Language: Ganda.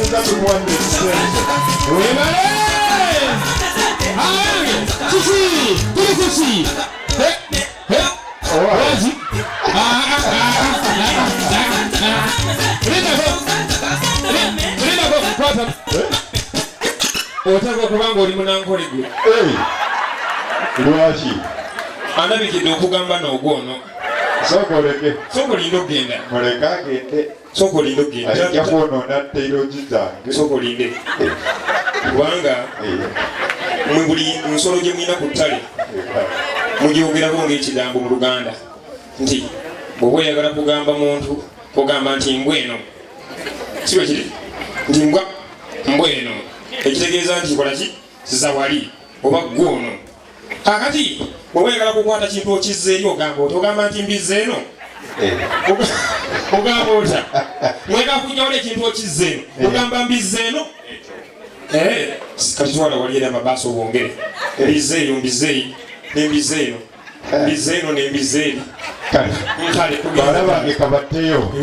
Tulowooza tumuwadde ekisenge. Webale! Kiki! Tuli kuki! Owazi! Linako! Kwata! Otaka okubanga oli munankolegwe. Lwaki? Andabikidde okugamba n'ogwono. Sokoleke. Sokolinda okgenda. Muleka agende. Sokolinda okgenda. Ajja kwonoona teologi zange. Sokolinde. Kubanga mwe buli nsolo gye mulina ku ttale mugyogerako ng'ekigambo mu Luganda nti bw'oba oyagala kugamba muntu ogamba nti mbweno. Si bwe kiri? Nti mbweno. Ekitegeeza nti kola ki? Zawali oba gwono. Kakati bw'oba oyagala kukwata kintu okizza eri ogamba oti ogamba nti mbizza eno. Ogamba ota mwega kunjawula ekintu okizza eno ogamba mbizza eno. Kati twala wali era amabaasi obwongere mbizza eyo mbizzeeyi nembizza eno mbizza eno nembizza eri. Kale balaba ngekabaddeyo.